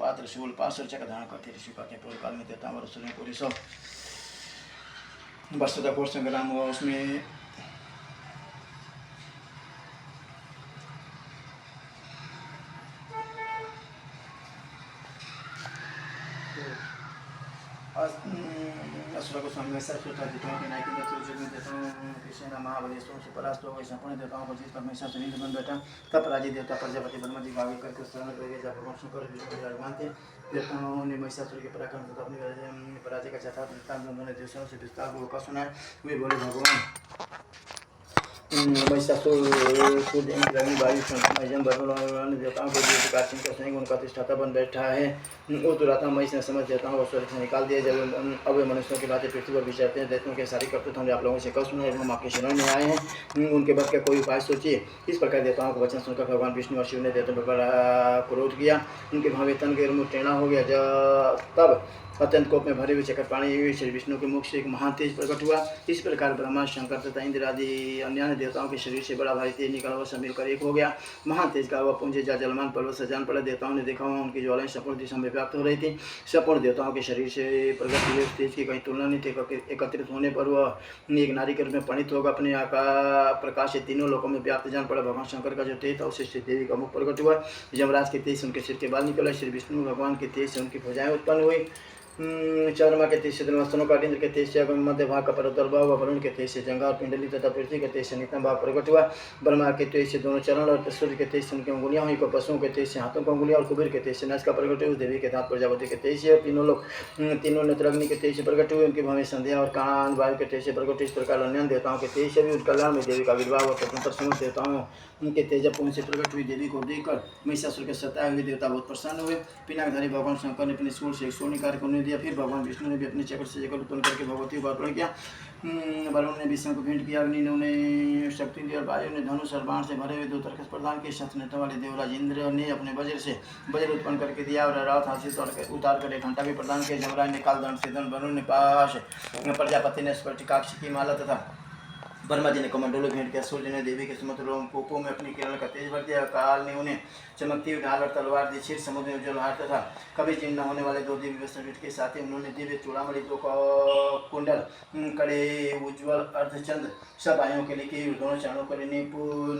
पात्र शूल पाशर चक्र धारण करते ऋषि के पूर्व काल में देवताओं और असुरों पूरी 100 वर्ष तक और संग्राम हुआ। उसमें असुर को स्वामी वैसा सोचा देवताओं के नायक में देवताओं की सेना महाबलेश्वर से परास्त हो गई। संपूर्ण देवताओं को जीत कर महिषा से नींद बन बैठा। तब पराजित देवता प्रजापति ब्रह्मा जी भागे करके शरण करके जा भगवान शंकर विराजमान थे। देवताओं ने महिषासुर के पराक्रम तथा अपनी पराजय का चथा दिवसों से विस्तार को सुना। वे बोले भगवान महिषासुर देवताओं के लिए काशी का संग उनका प्रतिष्ठाता बन बैठा है। वो दुरात्मा महिष ने समझ देवताओं को स्वर्ग से निकाल दिया। जब अब वे मनुष्यों की बातें पृथ्वी पर विचरते हैं। दैत्यों के सारी करतूत हमने आप लोगों से कह सुना है। हम आपके शरण में आए हैं, उनके बस का कोई उपाय सोचिए। इस प्रकार देवताओं को वचन सुनकर भगवान विष्णु और शिव ने देवताओं पर बड़ा क्रोध किया। उनके भावे तन के मुँह टेढ़ा हो गया। तब अत्यंत कोप में भरे हुए चक्रपाणी श्री विष्णु के मुख से एक महान तेज प्रकट हुआ। इस प्रकार ब्रह्मा शंकर तथा इंद्र आदि अन्य देवताओं के शरीर से बड़ा भारी तेज निकला वह समीर कर एक हो गया। महान तेज का वह पुंज जलमान पर्वत से जान पड़ा। देवताओं ने देखा वहाँ उनकी ज्वालाएं संपूर्ण दिशा में व्याप्त हो रही थी। संपूर्ण देवताओं के शरीर से प्रकट हुए तेज की कहीं तुलना नहीं थी। एकत्रित होने पर वह एक नारी के रूप में परिणित होगा। अपने प्रकाश से तीनों लोकों में व्याप्त जान पड़ा। भगवान शंकर का जो तेज था उससे देवी का मुख प्रकट हुआ। यमराज के तेज से उनके सिर के बाल निकला। श्री विष्णु भगवान के तेज से उनकी भुजाएं उत्पन्न हुई। चंद्रमा के तेज से धनुस्तनों का इंद्र के तेज से मध्य भाग का पर्वतल भाव व वरुण के तेज से जंगा और पिंडली तथा पृथ्वी के तेज से नितम भाग प्रकट हुआ। ब्रह्मा के तेज से दोनों चरण और सूर्य के तेज से उनकी अंगुलियां हुई। पशुओं के तेज से हाथों की अंगुलियां और कुबेर के तेज से नस का प्रकट हुआ। देवी के हाथ प्रजापति के तेज से और तीनों लोग तीनों नेत्र अग्नि के तेज से प्रकट हुए। उनकी भूमि संध्या और कान वायु के तेज से प्रकट हुए। इस प्रकार अन्य देवताओं के तेज से भी कल्याण में देवी का विवाह हुआ। स्वतंत्र समस्त देवताओं उनके तेजपुंज से प्रकट हुई देवी को देखकर महिषासुर के सताए हुए देवता बहुत प्रसन्न हुए। पिनाकधारी भगवान शंकर ने अपने सूल से एक सूल निकाल कर उन्हें दिया। फिर भगवान विष्णु ने भी अपने चक्र से जगह उत्पन्न करके भगवती को अर्पण किया। वरुण ने विष्णु को भेंट किया। अग्नि ने उन्हें शक्ति दी और वायु ने धनुष और बाण से भरे हुए 2 तरकस प्रदान किए। शस्त्र नेत्रों वाले देवराज इंद्र ने अपने वज्र से वज्र उत्पन्न करके दिया और रात हाथ से उतार कर एक घंटा भी प्रदान किया। जमराज ने कालदंड से धन, वरुण ने पाश, प्रजापति ने स्फटिकाक्ष की माला तथा ब्रह्मा जी ने कमंडलों भेंट किया। सूर्य ने देवी के समस्त कोपों में अपनी किरण का तेज भर दिया। काल ने उन्हें चमकती हुई ढाल और तलवार दी। क्षीर समुद्र में उज्ज्वल हार तथा कभी चिन्ह न होने वाले 2 दिव्य वस्त्र के साथ ही उन्होंने दिव्य चूड़ामणि 2 कुंडल कड़े उज्ज्वल अर्धचंद्र सब आयों के लिए की। दोनों चरणों के लिए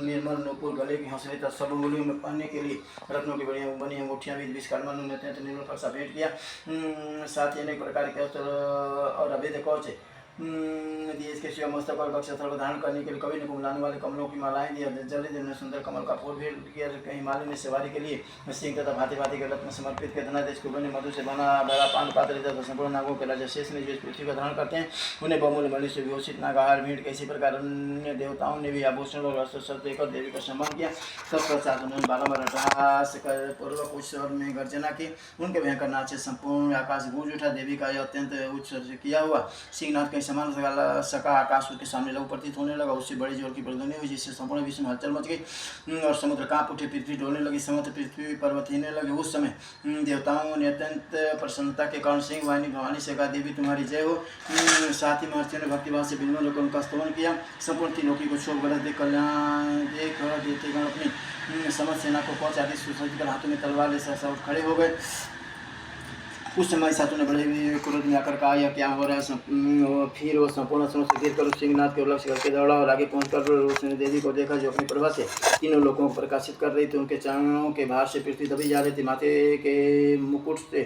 निर्मल नूपुर, गले की हंसली तथा सब उंगलियों में पहनने के लिए रत्नों की बढ़िया बनी अंगूठियां भी विश्वकर्मा ने निर्मल फरसा भेंट किया। साथ ही अनेक प्रकार के अस्त्र और अवैध कौच दिए। इसके शिव मस्तक और वक्षस्थल को धारण करने के लिए कवि ने कुमलाने वाले कमलों की मालाएं दी। जलदेव ने सुंदर कमल का फूल भेंट किया। हिमालय ने सवारी के लिए सिंह तथा भांति भांति के रत्न समर्पित किया। धनादेश कुबेर ने मधु से बना बड़ा पान पात्र तथा संपूर्ण नागों के राजा शेष ने जो पृथ्वी का धारण करते हैं उन्हें बहुमूल्य मणि से विभूषित नागाहार भेंट किया। इसी प्रकार अन्य देवताओं ने भी आभूषण और अस्त्र शस्त्र देकर देवी का सम्मान किया। तत्पश्चात उन्होंने बारंबार अट्टहास पूर्वक उच्च स्वर में गर्जना की। उनके भयंकर नाच से संपूर्ण आकाश गूंज उठा। देवी का यह अत्यंत उच्च किया हुआ सिंहनाथ के समान सका आकाश के सामने लघु प्रतीत होने लगा। उससे बड़ी जोर की प्रतिध्वनि हुई जिससे संपूर्ण विश्व में हलचल मच गई और समुद्र कांप उठे। पृथ्वी डोलने लगी, समस्त पृथ्वी पर्वत हिलने लगे। उस समय देवताओं ने अत्यंत प्रसन्नता के कारण सिंह वाहिनी भवानी से कहा, देवी तुम्हारी जय हो। साथ ही महर्षियों ने भक्तिभाव से विनम्र होकर उनका स्तवन किया। संपूर्ण त्रिलोकी को शोक गलत देख कल्याण देख देवतेगण अपनी समस्त सेना को पहुंचा दी। सुसज्जित कर हाथों में तलवार ले सहसा उठ खड़े हो गए। उस समय सातों ने बड़े क्रोध में आकर कहा, यह क्या हो रहा है। फिर वो संपूर्ण समझ से गिर कर सिंहनाथ के लक्ष्य करके दौड़ा और आगे पहुंचकर उसने देवी को देखा जो अपनी प्रभा से तीनों लोगों को प्रकाशित कर रही थी। उनके चरणों के भार से पृथ्वी दबी जा रही थी। माथे के मुकुट से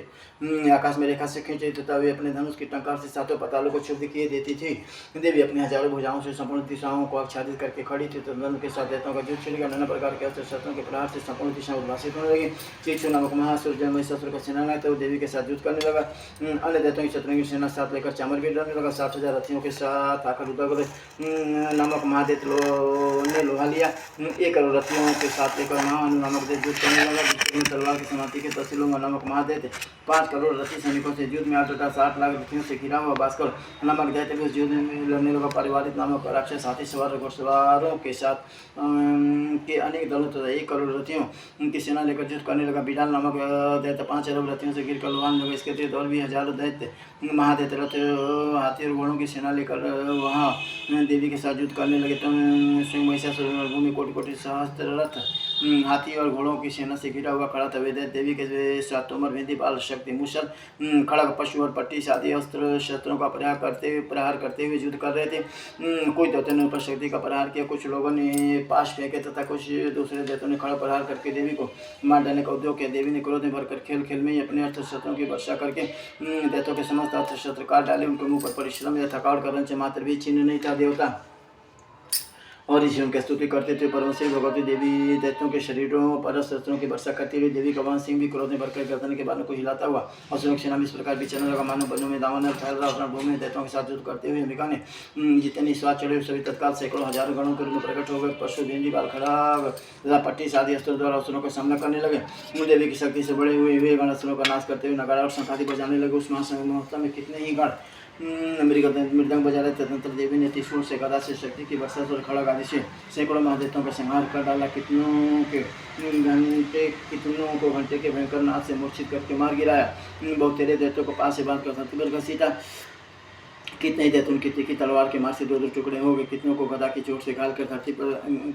आकाश में रेखा से खींच रही तथा वे अपने धनुष की टंकार से सातों पतालों को क्षुब्ध किए देती थी। देवी अपनी हजारों भुजाओं से संपूर्ण दिशाओं को आच्छादित करके खड़ी थी। तदन के साथ देवताओं का युद्ध छिड़ गया। नाना प्रकार के अस्त्र शस्त्रों के प्रहार से संपूर्ण दिशा उद्भासित होने लगी। चीक्षु नामक महासुर जब महिषासुर का सेनानायक था वो देवी के साथ युद्ध करने लगा। अन्य दैत्यों की शत्रुओं की सेना साथ लेकर चामर भी डरने लगा। 60,000 रथियों के साथ आकर रुद्र नामक महादेव ने लोहा लिया। 1 करोड़ रथियों के साथ लेकर महाअनु नामक देव युद्ध करने लगा। जिसमें तलवार की समाप्ति के तहसीलों नामक महादेव 5 करोड़ रथी सैनिकों से युद्ध में 8,60 लाख रथियों से घिरा हुआ। भास्कर नामक दैत्य भी उस युद्ध में लड़ने लगा। परिवारित नामक राक्षस हाथी सवार घुड़सवारों के साथ के अनेक दलों तथा 1 करोड़ रथियों की सेना लेकर युद्ध करने लगा। बिलाल नामक दैत्य 5 अरब रथियों से गिरकर लोहान होगा। इसके अतिरिक्त और भी हजारों दैत्य महादैत्य रथ हाथी और घोड़ों की सेना लेकर वहाँ देवी के साथ युद्ध करने लगे। तो स्वयं महिषासुर भूमि कोटि कोटि सहस्त्र रथ हाथी और घोड़ों की सेना से घिरा हुआ खड़ा था। वे देवी के साथ तोमर, भेदी, बाल, शक्ति, मुसल, खड़ग, पशु और पट्टी आदि अस्त्र शस्त्रों का प्रहार करते हुए युद्ध कर रहे थे। कोई दैत्यों ने ऊपर शक्ति का प्रहार किया, कुछ लोगों ने पाश फेंके तथा कुछ दूसरे दैत्यों ने खड़ा प्रहार करके देवी को मार डालने का उद्योग किया। देवी ने क्रोध में भरकर खेल खेल में ही अपने अस्त्र शस्त्रों की वर्षा करके दैत्यों के समस्त अस्त्र शस्त्र काट डाले। उनके मुंह पर परिश्रम या थकावट का रंच मात्र भी चिन्ह नहीं था। देवता और ऋषि उनकी स्तुति करते थे। परमश्री भगवती देवी दैत्यों के शरीरों पर शस्त्रों की वर्षा करती हुई देवी का वाहन सिंह भी क्रोध में भरकर गर्दन के बालों को हिलाता हुआ असुरों की सेना में इस प्रकार विचरण लगा मानो बनों में दामन फैल रहा। अपना भूमि में दैत्यों के साथ युद्ध करते हुए अंबिका ने जितने स्वाद चढ़े सभी तत्काल सैकड़ों हजारों गणों के रूप में प्रकट हो गए। पशु, भेंडी, बाल, खड़ाग तथा पट्टी आदि अस्त्रों द्वारा असुरों का सामना करने लगे। देवी की शक्ति से बड़े हुए वे गण असुरों का नाश करते हुए नगाड़ा और शंखादि बजाने लगे। उस महोत्सव में कितने ही गण मृदंग बजा रहे थे। तदनंतर देवी ने त्रिशूल से, गदा से, शक्ति की वर्षा और खड़ग आदि से सैकड़ों महादेवों का संहार कर डाला। कितनों को घंटे के भयंकर नाथ से मूर्छित करके मार गिराया। बहुत तेरे दैत्यों को पास से बांध कर धरती पर घसीटा। कितने ही दैत्यों की तीखी तलवार के मार से दो दो टुकड़े हो गए। कितनों को गदा की चोट से घायल कर धरती पर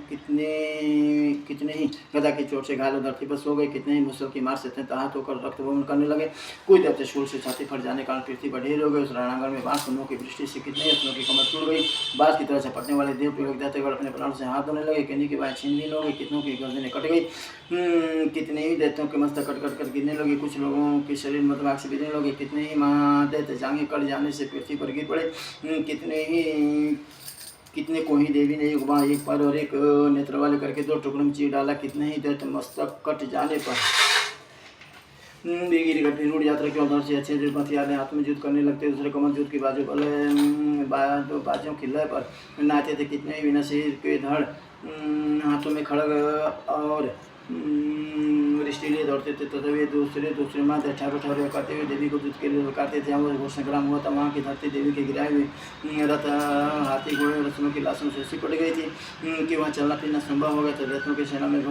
कितने ही गदा की चोट से घायल धरती पर सो गए। कितने ही मुसल की मार से तहत होकर रक्त बमन करने लगे। कोई दैत्य शूल से छाती फट जाने कारण पृथ्वी पर ढेर हो गए। उस रणांगण में बांस फनों की वृष्टि से कितने असुरों की कमर टूट गई। बांस की तरह झपटने वाले देव पीड़क दैत्यगण अपने प्राणों से हाथ धोने लगे। किन्हीं की बाहें छीन हो गई। कितनों की गर्दनें कट गई। कितने ही दैत्यों के मस्तक कट कट कर गिरने लगे। कुछ लोगों के शरीर मधुमाख से गिरने लगे। कितने ही महादैत्य जांघें कट जाने से पृथ्वी पर गिर पड़े। कितने को ही देवी ने एक बाँह, एक पैर और एक नेत्र वाले करके दो टुकड़ों में चीर डाला। कितने ही दैत्य मस्तक कट जाने पर रूढ़ यात्रा के उधर से अच्छे हथियार हाथ में युद्ध करने लगते। दूसरे कमर युद्ध की बाजों की लय पर नाचते थे। कितने ही बिना शरीर के धड़ हाथों में खड़ग और वृष्टि लिए दौड़ते थे। तथा वे दूसरे माँ ठाकुर ठाकुर करते हुए देवी को युद्ध के लिए ललकारते थे। वो संग्राम हुआ था। वहाँ की धरती देवी के गिराए हुए रथ, हाथी, घोड़े और रथों की लाशों से सिपट गई थी कि वहाँ चलना फिरना संभव हो गया था। रथों की सेना में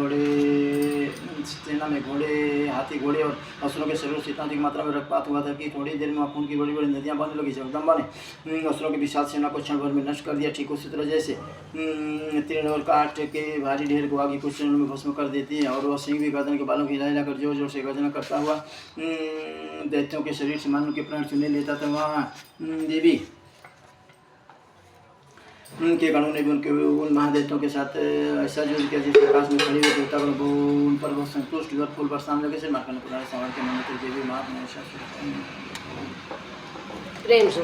घोड़े, हाथी, घोड़े और असुरों के शरीरों से इतना अधिक मात्रा में रक्तपात हुआ था कि थोड़ी देर में खून की बड़ी बड़ी नदियाँ बहने लगी। जगदम्बा ने असुरों की विशाल सेना को क्षण भर में नष्ट कर दिया। ठीक उसी तरह जैसे तीर्ण और काठ के भारी ढेर को आगे कुछ क्षणों में भस्म कर देती है। और वह सिंह भी गर्दन के बालों को हिला हिलाकर जोर जोर से गर्जना करता हुआ दैत्यों के शरीर से मानव के प्राण चुने लेता था। वहाँ देवी उनके गणों ने भी उन महादैत्यों के साथ ऐसा युद्ध किया जिस प्रकाश में खड़ी हुई देवता उन पर बहुत संतुष्ट हुआ। फूल बरसाने लगे से मार्कंड पुराण संवार के मन देवी महात्मा प्रेम से